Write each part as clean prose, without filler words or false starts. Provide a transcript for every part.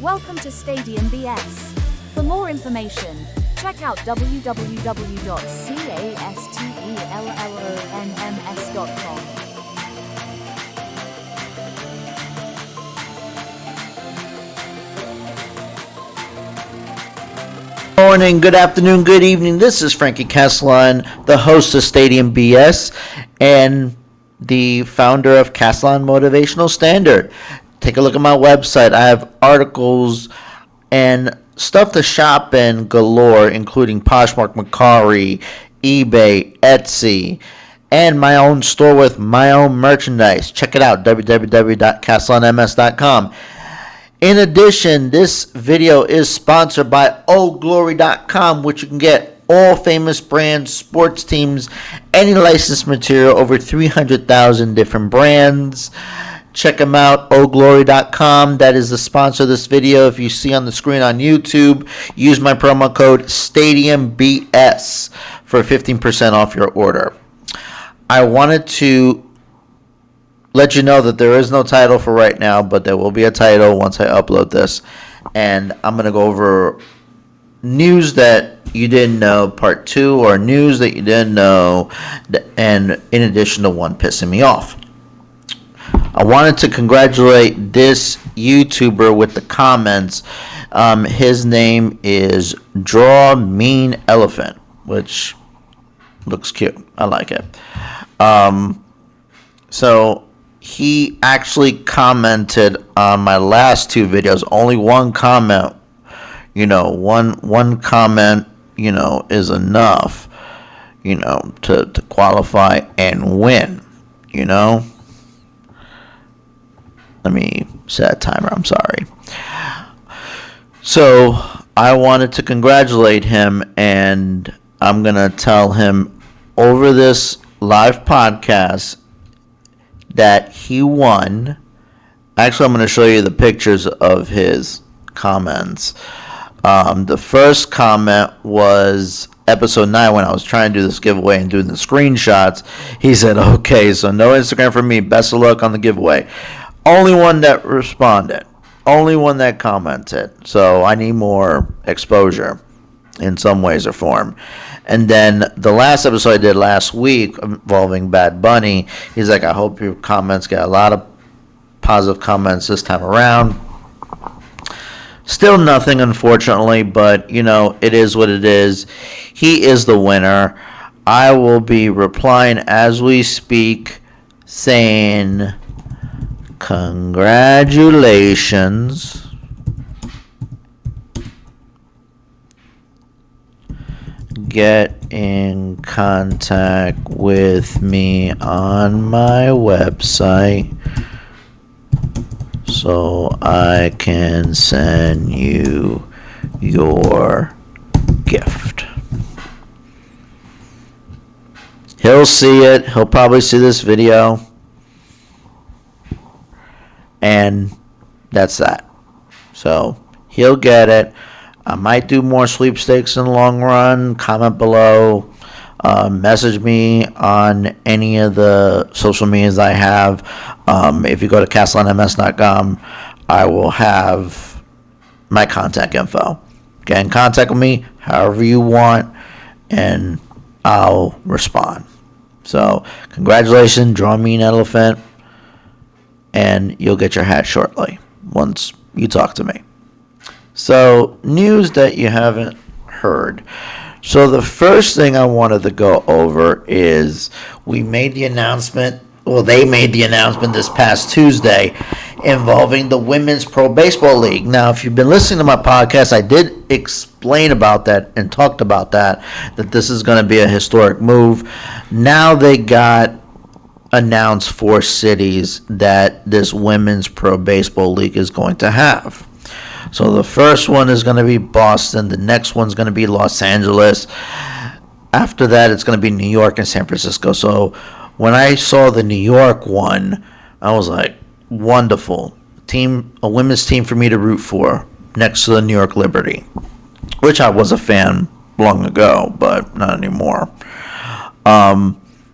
Welcome to Stadium BS. For more information, check out www.castellonms.com. Morning, good afternoon, good evening. This is Frankie Castellon, the host of Stadium BS and the founder of Castellon Motivational Standard. Take a look at my website. I have articles and stuff to shop in galore, including Poshmark, Mercari, eBay, Etsy, and my own store with my own merchandise. Check it out, www.castellonms.com. In addition, this video is sponsored by OldGlory.com, which you can get all famous brands, sports teams, any licensed material, over 300,000 different brands. Check them out, OldGlory.com. That is the sponsor of this video. If you see on the screen on YouTube, use my promo code STADIUMBS for 15% off your order. I wanted to let you know that there is no title for right now, but there will be a title once I upload this. And I'm going to go over news that you didn't know, part 2, or news that you didn't know, and in addition to one pissing me off. I wanted to congratulate this YouTuber with the comments. His name is Draw Mean Elephant, which looks cute. I like it. So he actually commented on my last 2 videos. Only one comment, one comment, is enough, to qualify and win, Let me set a timer. I'm sorry. So I wanted to congratulate him, and I'm going to tell him over this live podcast that he won. Actually, I'm going to show you the pictures of his comments. The first comment was episode 9 when I was trying to do this giveaway and doing the screenshots. He said, okay, so no Instagram for me. Best of luck on the giveaway. Only one that responded. Only one that commented. So I need more exposure in some ways or form. And then the last episode I did last week involving Bad Bunny, he's like, I hope your comments get a lot of positive comments this time around. Still nothing, unfortunately, but, it is what it is. He is the winner. I will be replying as we speak, saying, congratulations. Get in contact with me on my website so I can send you your gift. He'll see it. He'll probably see this video. And that's that. So he'll get it. I might do more sweepstakes in the long run. Comment below. Message me on any of the social medias I have. If you go to castellonms.com, I will have my contact info. Get in contact with me however you want, and I'll respond. So, congratulations, Draw Mean Elephant, and you'll get your hat shortly once you talk to me. So, news that you haven't heard. So, the first thing I wanted to go over is we made the announcement, they made the announcement this past Tuesday involving the Women's Pro Baseball League. Now, if you've been listening to my podcast, I did explain about that and talked about that this is going to be a historic move. Now they got announced 4 cities that this Women's Pro Baseball League is going to have. So the first one is going to be Boston. The next one's going to be Los Angeles. After that, it's going to be New York and San Francisco. So when I saw the New York one, I was like, wonderful. A women's team for me to root for next to the New York Liberty, which I was a fan long ago, but not anymore.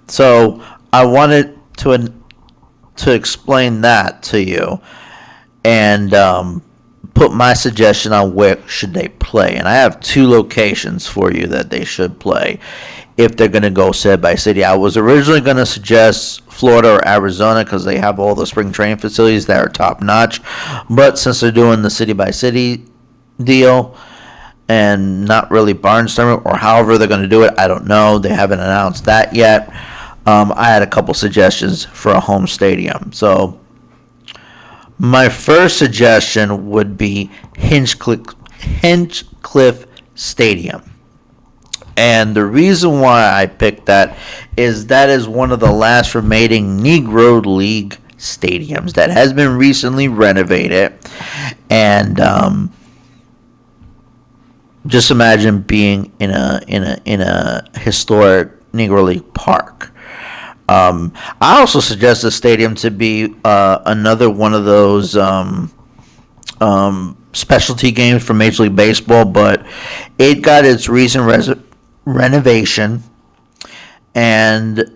So I wanted to explain that to you and put my suggestion on where should they play. And I have 2 locations for you that they should play if they're going to go city by city. I was originally going to suggest Florida or Arizona because they have all the spring training facilities that are top notch. But since they're doing the city by city deal and not really barnstorming, or however they're going to do it, I don't know. They haven't announced that yet. I had a couple suggestions for a home stadium. So my first suggestion would be Hinchcliffe Stadium. And the reason why I picked that is one of the last remaining Negro League stadiums that has been recently renovated. And just imagine being in a historic Negro League park. I also suggest the stadium to be another one of those specialty games for Major League Baseball, but it got its recent renovation, and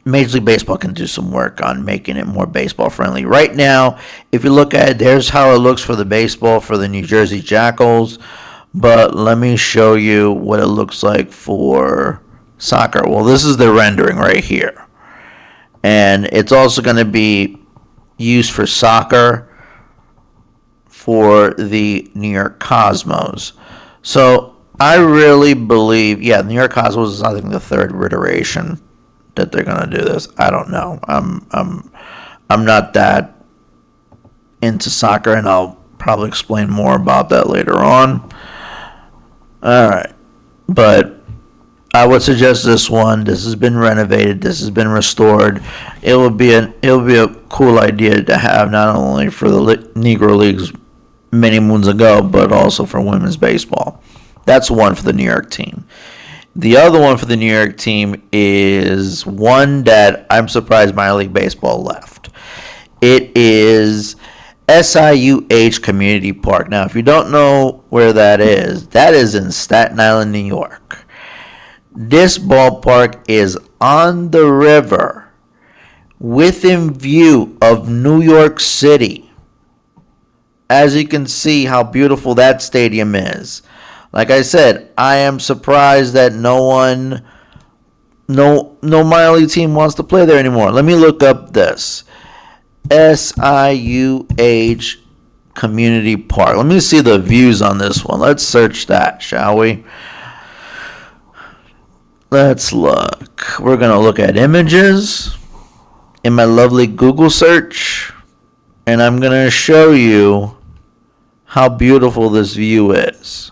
Major League Baseball can do some work on making it more baseball friendly. Right now, if you look at it, there's how it looks for the baseball for the New Jersey Jackals, but let me show you what it looks like for soccer. Well, this is the rendering right here, and it's also going to be used for soccer for the New York Cosmos. So I really believe, the New York Cosmos is, I think, the 3rd iteration that they're gonna do this. I don't know. I'm not that into soccer, and I'll probably explain more about that later on. All right, but I would suggest this one. This has been renovated. This has been restored. It would be a cool idea to have, not only for the Negro Leagues many moons ago, but also for women's baseball. That's one for the New York team. The other one for the New York team is one that I'm surprised minor league baseball left. It is SIUH Community Park. Now, if you don't know where that is in Staten Island, New York. This ballpark is on the river, within view of New York City. As you can see how beautiful that stadium is. Like I said, I am surprised that no minor league team wants to play there anymore. Let me look up this. SIUH Community Park. Let me see the views on this one. Let's search that, shall we? Let's look. We're going to look at images in my lovely Google search, and I'm going to show you how beautiful this view is.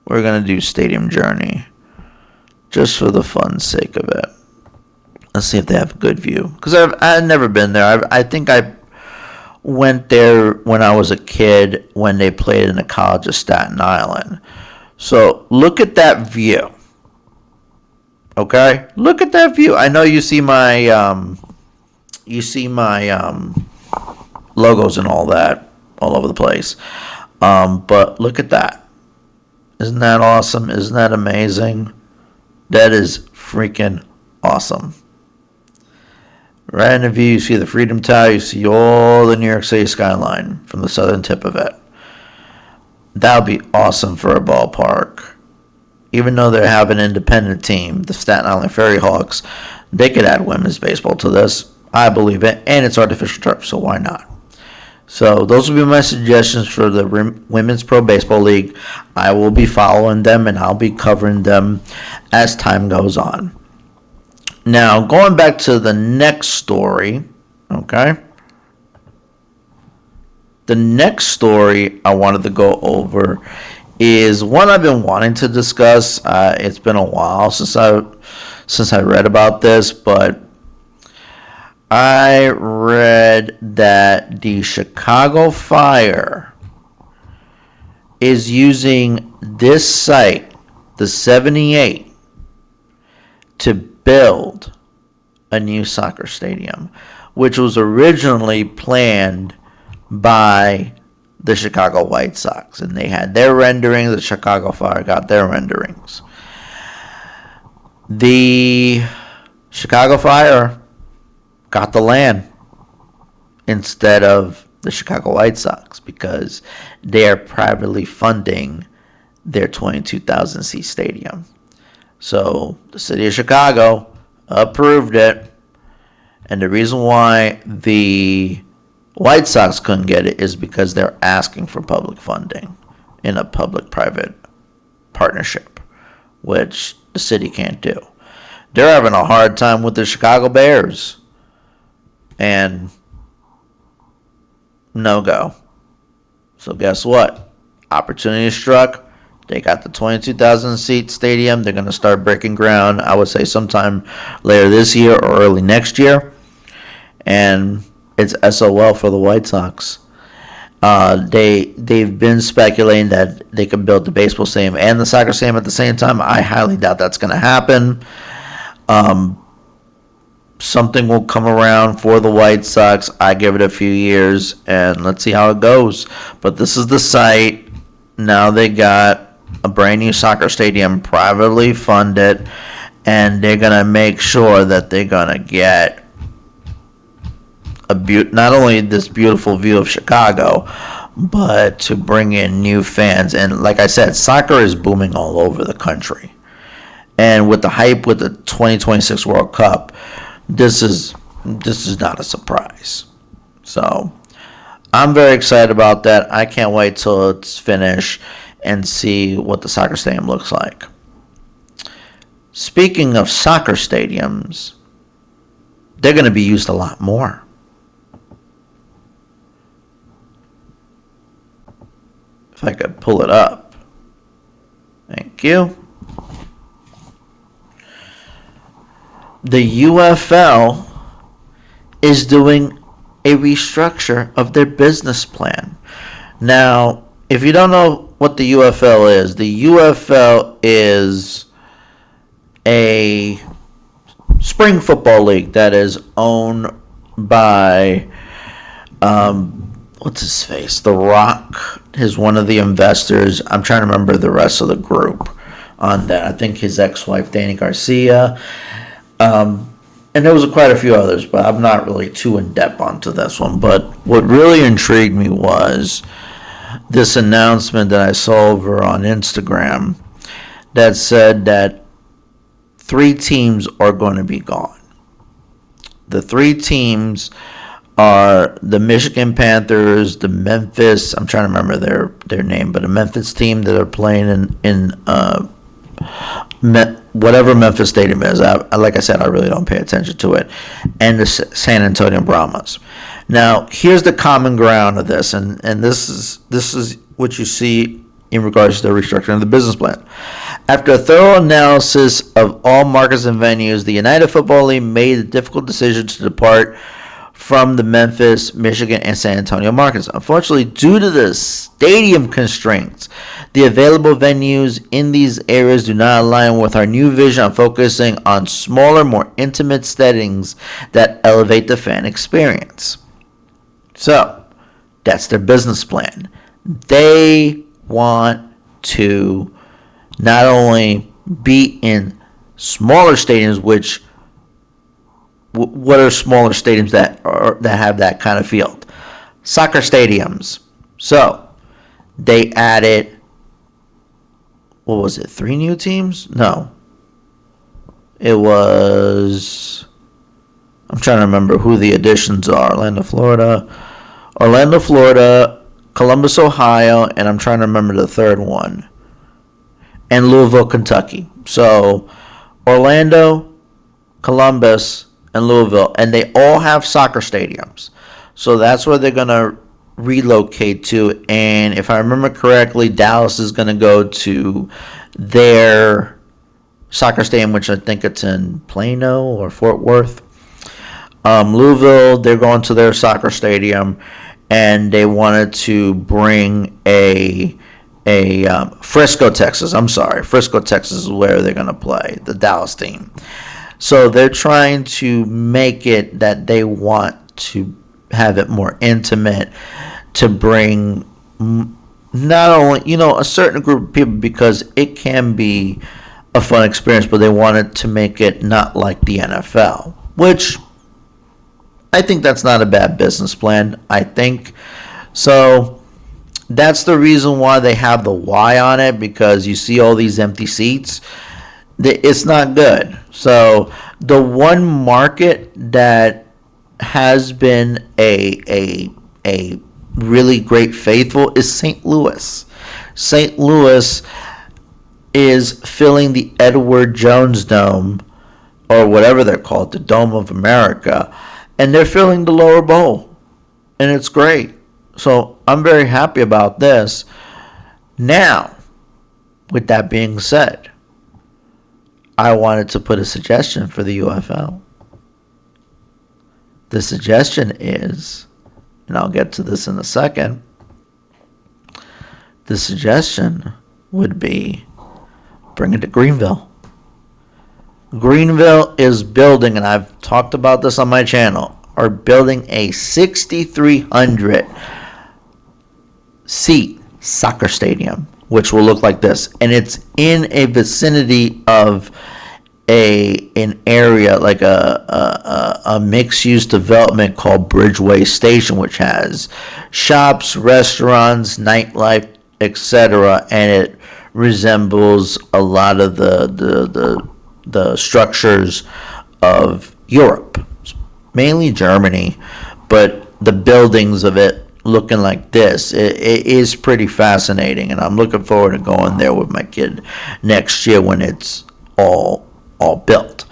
We're going to do Stadium Journey just for the fun sake of it. Let's see if they have a good view. Because I've never been there. I think I went there when I was a kid when they played in the College of Staten Island. So look at that view. Okay? Look at that view. I know you see my logos and all that all over the place. But look at that. Isn't that awesome? Isn't that amazing? That is freaking awesome. Right in the view, you see the Freedom Tower. You see all the New York City skyline from the southern tip of it. That would be awesome for a ballpark. Even though they have an independent team, the Staten Island Ferry Hawks, they could add women's baseball to this. I believe it. And it's artificial turf, so why not? So those will be my suggestions for the Women's Pro Baseball League. I will be following them, and I'll be covering them as time goes on. Now, going back to the next story, okay? The next story I wanted to go over is one I've been wanting to discuss. It's been a while since I read about this, but I read that the Chicago Fire is using this site, the 78, to build a new soccer stadium, which was originally planned by the Chicago White Sox. And they had their renderings, the Chicago Fire got their renderings. The Chicago Fire got the land instead of the Chicago White Sox, because they are privately funding their 22,000 seat stadium. So the city of Chicago approved it, and the reason why the White Sox couldn't get it is because they're asking for public funding in a public-private partnership, which the city can't do. They're having a hard time with the Chicago Bears, and no go. So guess what? Opportunity struck. They got the 22,000 seat stadium. They're going to start breaking ground, I would say, sometime later this year or early next year. And it's SOL for the White Sox. They've been speculating that they could build the baseball stadium and the soccer stadium at the same time. I highly doubt that's going to happen. Something will come around for the White Sox. I give it a few years, and let's see how it goes. But this is the site. Now they got a brand new soccer stadium, privately funded, and they're going to make sure that they're going to get not only this beautiful view of Chicago, but to bring in new fans. And like I said, soccer is booming all over the country. And with the hype with the 2026 World Cup, this is not a surprise. So I'm very excited about that. I can't wait till it's finished and see what the soccer stadium looks like. Speaking of soccer stadiums, they're going to be used a lot more. If I could pull it up. Thank you. The UFL is doing a restructure of their business plan. Now, if you don't know what the UFL is a spring football league that is owned by what's his face? The Rock is one of the investors. I'm trying to remember the rest of the group on that. I think his ex-wife, Danny Garcia. And there was quite a few others, but I'm not really too in-depth onto this one. But what really intrigued me was this announcement that I saw over on Instagram that said that 3 teams are going to be gone. The 3 teams are the Michigan Panthers, the Memphis, I'm trying to remember their name, but a Memphis team that are playing in whatever Memphis Stadium is. Like I said, I really don't pay attention to it. And the San Antonio Brahmas. Now, here's the common ground of this, and this is what you see in regards to the restructuring of the business plan. After a thorough analysis of all markets and venues, the United Football League made the difficult decision to depart from the Memphis, Michigan, and San Antonio markets. Unfortunately, due to the stadium constraints, the available venues in these areas do not align with our new vision of focusing on smaller, more intimate settings that elevate the fan experience. So, that's their business plan. They want to not only be in smaller stadiums, which what are smaller stadiums that have that kind of field? Soccer stadiums. So they added, what was it, 3 new teams? No. It was, I'm trying to remember who the additions are. Orlando, Florida, Columbus, Ohio, and I'm trying to remember the third one. And Louisville, Kentucky. So Orlando, Columbus, and Louisville, and they all have soccer stadiums. So that's where they're going to relocate to. And if I remember correctly, Dallas is going to go to their soccer stadium, which I think it's in Plano or Fort Worth. Louisville, they're going to their soccer stadium, and they wanted to bring a Frisco, Texas. Frisco, Texas is where they're going to play, the Dallas team. So they're trying to make it that they want to have it more intimate, to bring not only, a certain group of people, because it can be a fun experience, but they wanted to make it not like the NFL, which I think that's not a bad business plan. I think so. That's the reason why they have the Y on it, because you see all these empty seats. It's not good. So the one market that has been a really great faithful is St. Louis. St. Louis is filling the Edward Jones Dome, or whatever they're called, the Dome of America, and they're filling the lower bowl, and it's great. So I'm very happy about this. Now, with that being said, I wanted to put a suggestion for the UFL. The suggestion is, and I'll get to this in a second, the suggestion would be bring it to Greenville. Greenville is building, and I've talked about this on my channel, are building a 6,300 seat soccer stadium, which will look like this. And it's in a vicinity of an area, like a mixed-use development called Bridgeway Station, which has shops, restaurants, nightlife, etc. And it resembles a lot of the structures of Europe, mainly Germany, but the buildings of it looking like this, it is pretty fascinating, and I'm looking forward to going there with my kid next year when it's all built.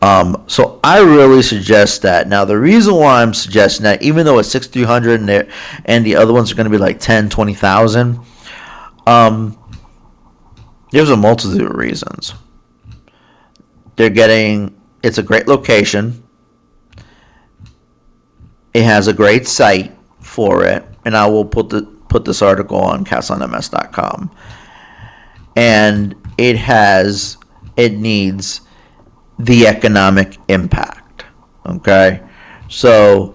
So I really suggest that. Now, the reason why I'm suggesting that, even though it's 6,300 and the other ones are going to be like 10, 20,000, there's a multitude of reasons. It's a great location. It has a great site for it, and I will put this article on castlonms.com. And it needs the economic impact. Okay, so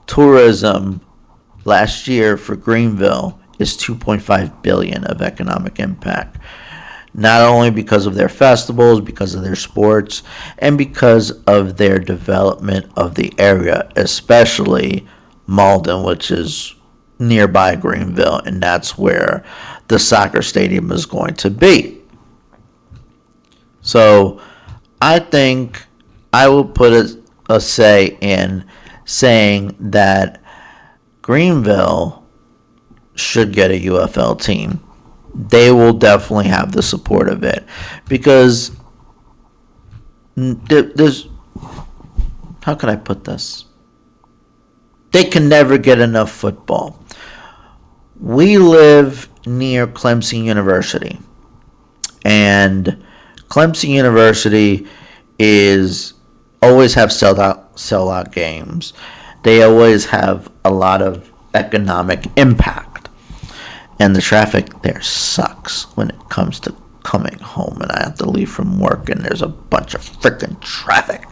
tourism last year for Greenville is $2.5 billion of economic impact. Not only because of their festivals, because of their sports, and because of their development of the area, especially Malden, which is nearby Greenville, and that's where the soccer stadium is going to be. So I think I will put a say in saying that Greenville should get a UFL team. They will definitely have the support of it, because there's, how can I put this? They can never get enough football. We live near Clemson University, and Clemson University is always have sellout games. They always have a lot of economic impact, and the traffic there sucks when it comes to coming home, and I have to leave from work and there's a bunch of freaking traffic.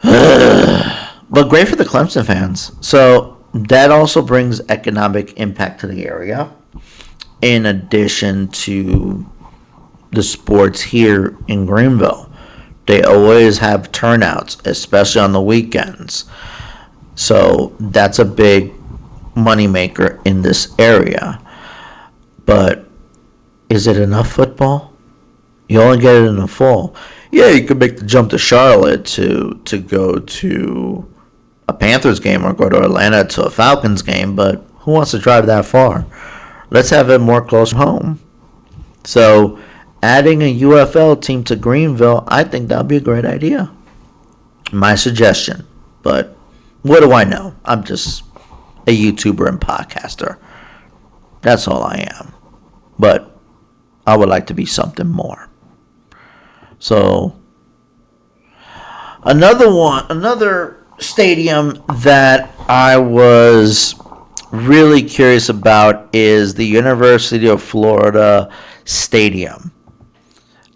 But great for the Clemson fans. So that also brings economic impact to the area, in addition to the sports here in Greenville. They always have turnouts, especially on the weekends. So that's a big moneymaker in this area. But is it enough football? You only get it in the fall. Yeah, you could make the jump to Charlotte to go to a Panthers game, or go to Atlanta to a Falcons game, but who wants to drive that far? Let's have it more close home. So adding a UFL team to Greenville, I think that would be a great idea. My suggestion. But what do I know? I'm just a YouTuber and podcaster. That's all I am. But I would like to be something more. So another stadium that I was really curious about is the University of Florida Stadium.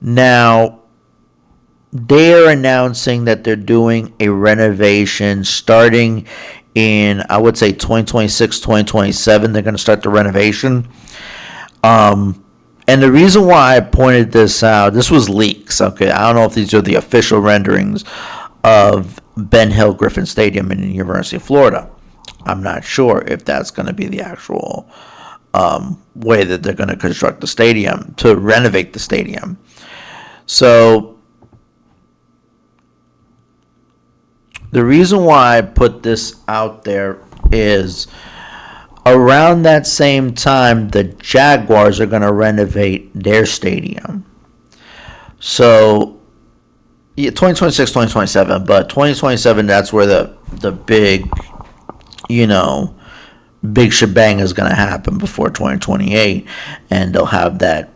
Now, they're announcing that they're doing a renovation starting in, I would say, 2026, 2027. They're going to start the renovation. And the reason why I pointed this out, this was leaks, okay? I don't know if these are the official renderings of Ben Hill Griffin Stadium in the University of Florida. I'm not sure if that's going to be the actual way that they're going to construct the stadium, to renovate the stadium. So the reason why I put this out there is around that same time, the Jaguars are going to renovate their stadium. So, yeah, 2026, 2027, but 2027, that's where the big, big shebang is going to happen before 2028, and they'll have that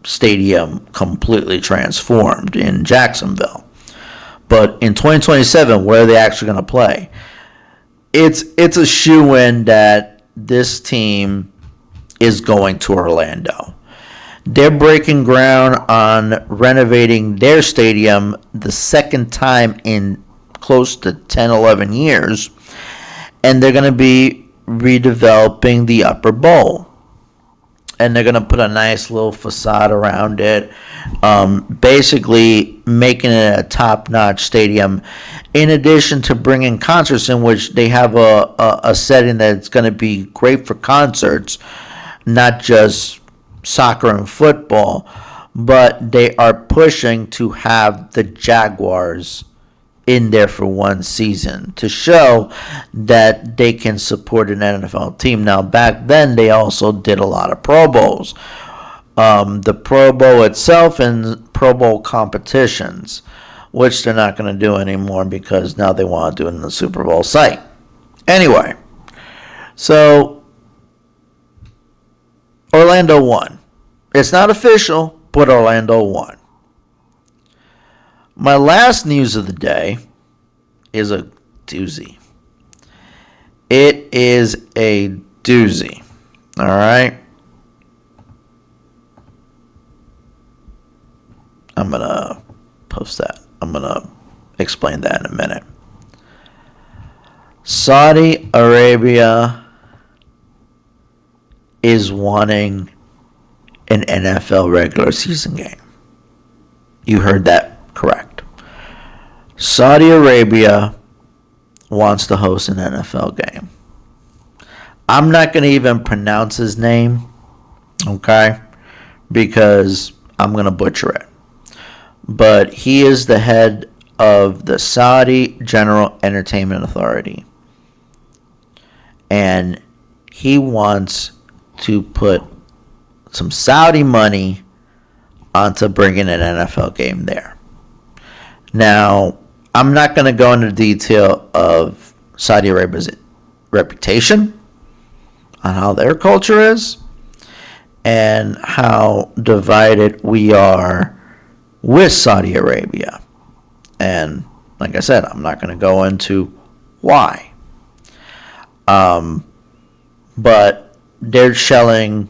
stadium completely transformed in Jacksonville. But in 2027, where are they actually going to play? It's a shoo-in that this team is going to Orlando. They're breaking ground on renovating their stadium the second time in close to 10, 11 years. And they're going to be redeveloping the upper bowl. And they're going to put a nice little facade around it, basically making it a top-notch stadium. In addition to bringing concerts in, which they have a setting that's going to be great for concerts, not just soccer and football, but they are pushing to have the Jaguars in there for one season to show that they can support an NFL team. Now, back then, they also did a lot of Pro Bowls. The Pro Bowl itself and Pro Bowl competitions, which they're not going to do anymore because now they want to do it in the Super Bowl site. Anyway, so Orlando won. It's not official, but Orlando won. My last news of the day is a doozy. It is a doozy. All right? I'm going to post that. I'm going to explain that in a minute. Saudi Arabia is wanting an NFL regular season game. You heard that correct. Saudi Arabia wants to host an NFL game. I'm not going to even pronounce his name, okay? Because I'm going to butcher it. But he is the head of the Saudi General Entertainment Authority. And he wants to put some Saudi money onto bringing an NFL game there. Now, I'm not going to go into detail of Saudi Arabia's reputation, on how their culture is, and how divided we are with Saudi Arabia. And like I said, I'm not going to go into why. But they're shelling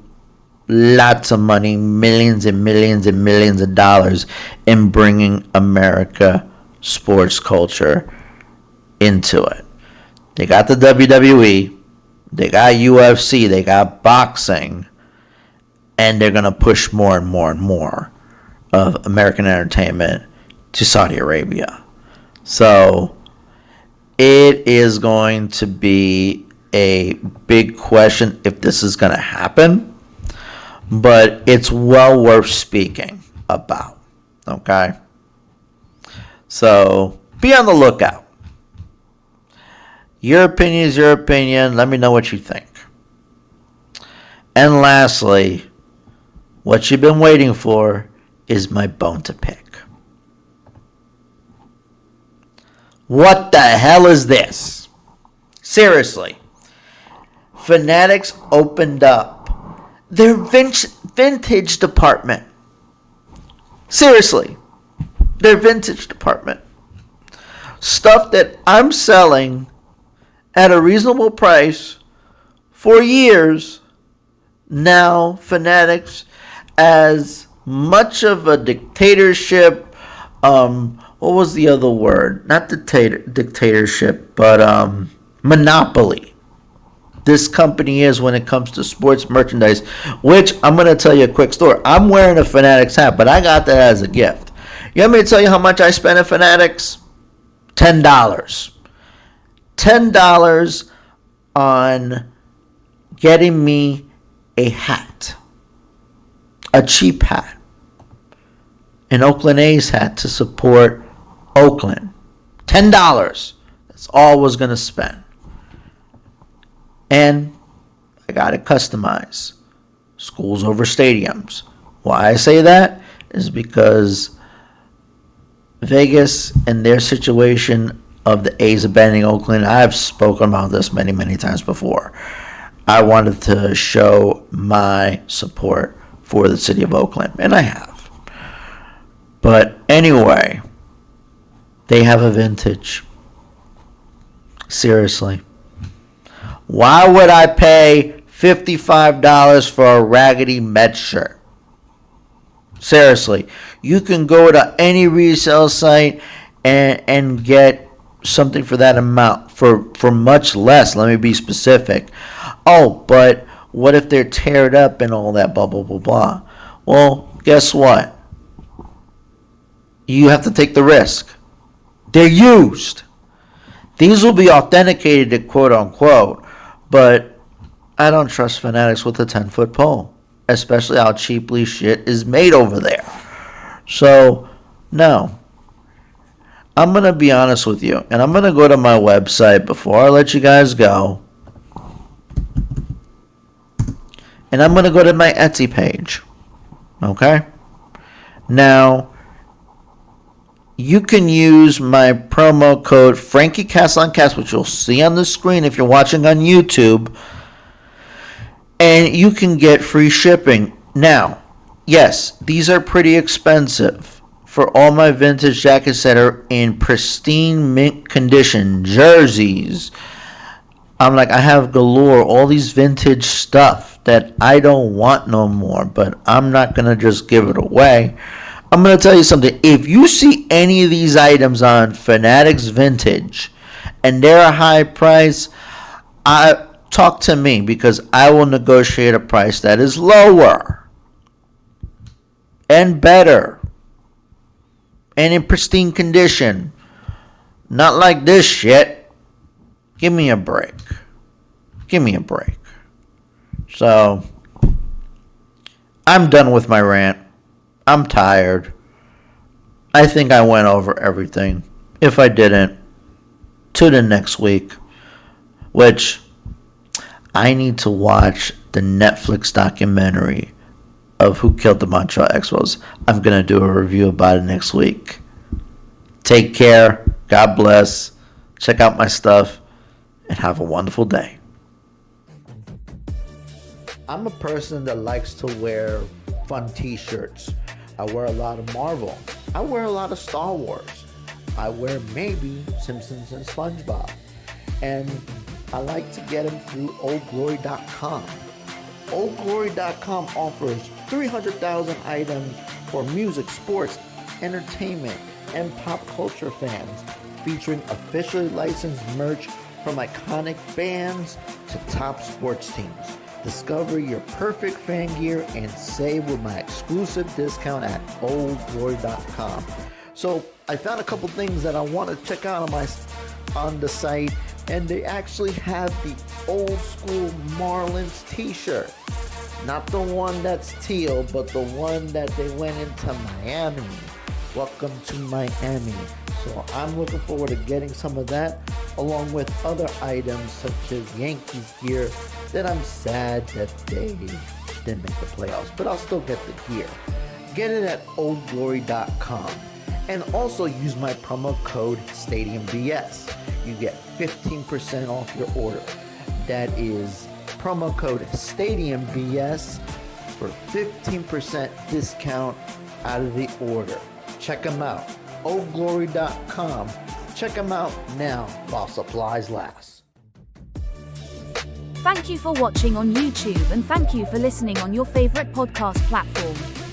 lots of money, millions and millions and millions of dollars in bringing America sports culture into it. They got the WWE, they got UFC, they got boxing, and they're going to push more and more and more of American entertainment to Saudi Arabia. So it is going to be a big question if this is going to happen. But it's well worth speaking about, okay? So be on the lookout. Your opinion is your opinion. Let me know what you think. And lastly, what you've been waiting for is my bone to pick. What the hell is this? Seriously. Fanatics opened up their vintage department. Seriously. Their vintage department. Stuff that I'm selling at a reasonable price for years. Now, Fanatics, as much of a dictatorship, what was the other word? Not dictatorship, but monopoly. This company is when it comes to sports merchandise, which I'm going to tell you a quick story. I'm wearing a Fanatics hat, but I got that as a gift. You want me to tell you how much I spent at Fanatics? $10. $10 on getting me a hat. A cheap hat. An Oakland A's hat to support Oakland. $10. That's all I was going to spend. And I got it customized. Schools over stadiums. Why I say that is because Vegas and their situation of the A's abandoning Oakland, I've spoken about this many, many times before. I wanted to show my support for the city of Oakland, and I have. But anyway, they have a vintage. Seriously. Why would I pay $55 for a raggedy Mets shirt? Seriously. You can go to any resale site and get something for that amount for much less. Let me be specific. Oh, but what if they're teared up and all that blah, blah, blah, blah? Well, guess what? You have to take the risk. They're used. These will be authenticated, quote unquote, but I don't trust Fanatics with a 10-foot pole, especially how cheaply shit is made over there. So, no. I'm going to be honest with you, and I'm going to go to my website before I let you guys go, and I'm going to go to my Etsy page. Okay? Now, you can use my promo code FrankieCastOnCast, which you'll see on the screen if you're watching on YouTube, and you can get free shipping. Now, yes, these are pretty expensive for all my vintage jackets that are in pristine mint condition, jerseys. I have galore, all these vintage stuff that I don't want no more, but I'm not going to just give it away. I'm going to tell you something. If you see any of these items on Fanatics Vintage and they're a high price, talk to me because I will negotiate a price that is lower and better and in pristine condition. Not like this shit. Give me a break. Give me a break. So, I'm done with my rant. I'm tired. I think I went over everything. If I didn't, tune in next week, which I need to watch the Netflix documentary of Who Killed the Montreal Expos. I'm going to do a review about it next week. Take care. God bless. Check out my stuff and have a wonderful day. I'm a person that likes to wear fun t-shirts. I wear a lot of Marvel. I wear a lot of Star Wars. I wear maybe Simpsons and SpongeBob. And I like to get them through oldglory.com. Oldglory.com offers 300,000 items for music, sports, entertainment, and pop culture fans, featuring officially licensed merch from iconic bands to top sports teams. Discover your perfect fan gear and save with my exclusive discount at oldglory.com. So I found a couple things that I want to check out on the site, and they actually have the old school Marlins t-shirt. Not the one that's teal, but the one that they went into Miami. Welcome to Miami. So I'm looking forward to getting some of that, along with other items such as Yankees gear that I'm sad that they didn't make the playoffs, but I'll still get the gear. Get it at oldglory.com. And also use my promo code StadiumBS. You get 15% off your order. That is promo code StadiumBS for 15% discount out of the order. Check them out. oldglory.com. Check them out now while supplies last. Thank you for watching on YouTube and thank you for listening on your favorite podcast platform.